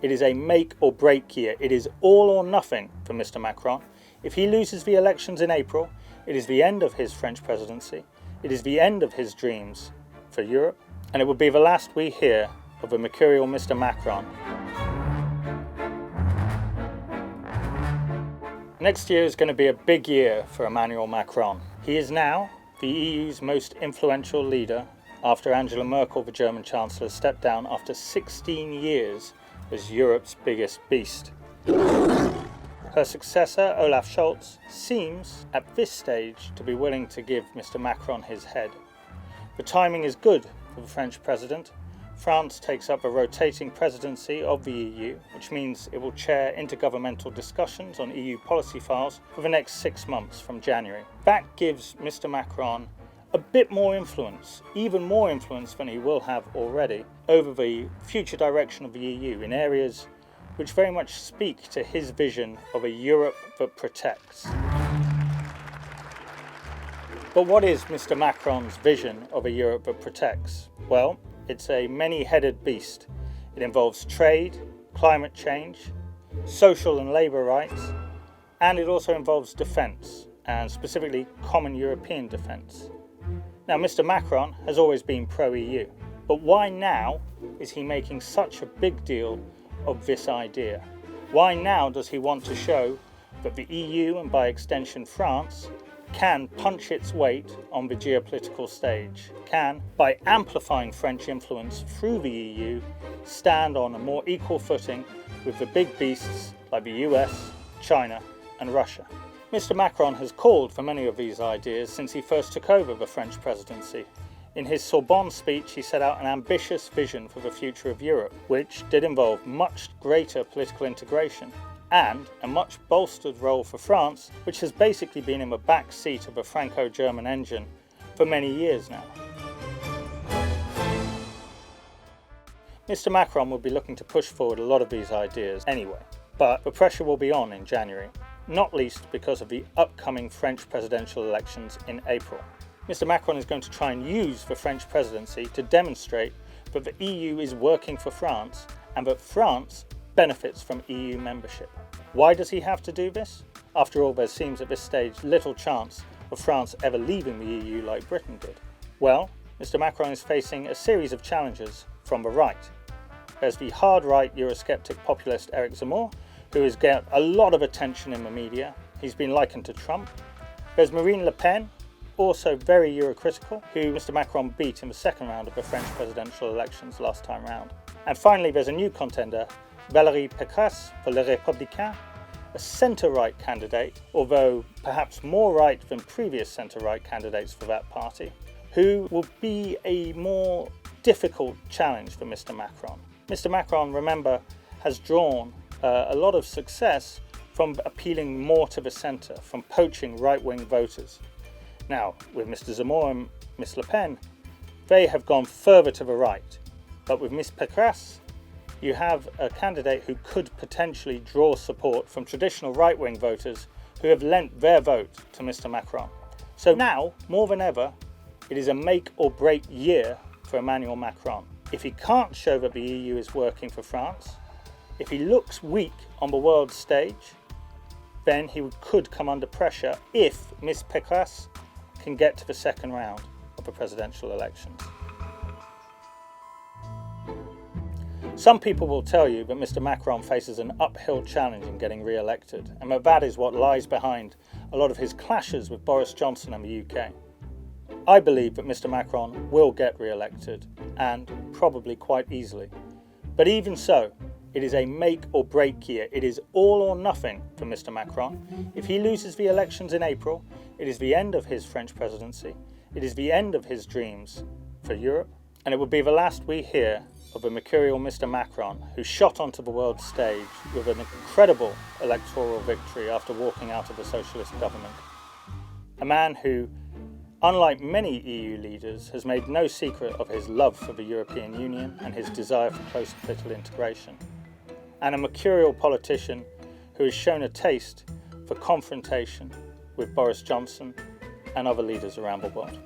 It is a make or break year. It is all or nothing for Mr Macron. If he loses the elections in April, it is the end of his French presidency. It is the end of his dreams for Europe, and it will be the last we hear of the mercurial Mr Macron. Next year is going to be a big year for Emmanuel Macron. He is now the EU's most influential leader after Angela Merkel, the German chancellor, stepped down after 16 years as Europe's biggest beast. Her successor, Olaf Scholz, seems at this stage to be willing to give Mr Macron his head. The timing is good for the French president. France takes up a rotating presidency of the EU, which means it will chair intergovernmental discussions on EU policy files for the next 6 months from January. That gives Mr Macron a bit more influence, even more influence than he will have already, over the future direction of the EU in areas which very much speak to his vision of a Europe that protects. But what is Mr Macron's vision of a Europe that protects? Well, it's a many-headed beast. It involves trade, climate change, social and labour rights, and it also involves defence, and specifically common European defence. Now, Mr Macron has always been pro-EU, but why now is he making such a big deal of this idea? Why now does he want to show that the EU, and by extension France, can punch its weight on the geopolitical stage, can, by amplifying French influence through the EU, stand on a more equal footing with the big beasts like the US, China and Russia? Mr Macron has called for many of these ideas since he first took over the French presidency. In his Sorbonne speech, he set out an ambitious vision for the future of Europe, which did involve much greater political integration and a much bolstered role for France, which has basically been in the back seat of a Franco-German engine for many years now. Mr Macron will be looking to push forward a lot of these ideas anyway, but the pressure will be on in January, not least because of the upcoming French presidential elections in April. Mr Macron is going to try and use the French presidency to demonstrate that the EU is working for France and that France benefits from EU membership. Why does he have to do this? After all, there seems at this stage little chance of France ever leaving the EU like Britain did. Well, Mr Macron is facing a series of challenges from the right. There's the hard-right Eurosceptic populist Eric Zemmour, who has got a lot of attention in the media. He's been likened to Trump. There's Marine Le Pen, also very Eurocritical, who Mr Macron beat in the second round of the French presidential elections last time round. And finally, there's a new contender, Valérie Pécresse for Les Républicains, a centre-right candidate, although perhaps more right than previous centre-right candidates for that party, who will be a more difficult challenge for Mr Macron. Mr Macron, remember, has drawn a lot of success from appealing more to the centre, from poaching right-wing voters. Now, with Mr Zemmour and Ms Le Pen, they have gone further to the right, but with Ms Pécresse, you have a candidate who could potentially draw support from traditional right-wing voters who have lent their vote to Mr Macron. So now, more than ever, it is a make or break year for Emmanuel Macron. If he can't show that the EU is working for France, if he looks weak on the world stage, then he could come under pressure if Ms Pécresse can get to the second round of the presidential elections. Some people will tell you that Mr Macron faces an uphill challenge in getting re-elected, and that is what lies behind a lot of his clashes with Boris Johnson and the UK. I believe that Mr Macron will get re-elected, and probably quite easily. But even so, it is a make or break year. It is all or nothing for Mr Macron. If he loses the elections in April, it is the end of his French presidency. It is the end of his dreams for Europe, and it will be the last we hear of the mercurial Mr Macron, who shot onto the world stage with an incredible electoral victory after walking out of the socialist government. A man who, unlike many EU leaders, has made no secret of his love for the European Union and his desire for close political integration. And a mercurial politician who has shown a taste for confrontation with Boris Johnson and other leaders around the world.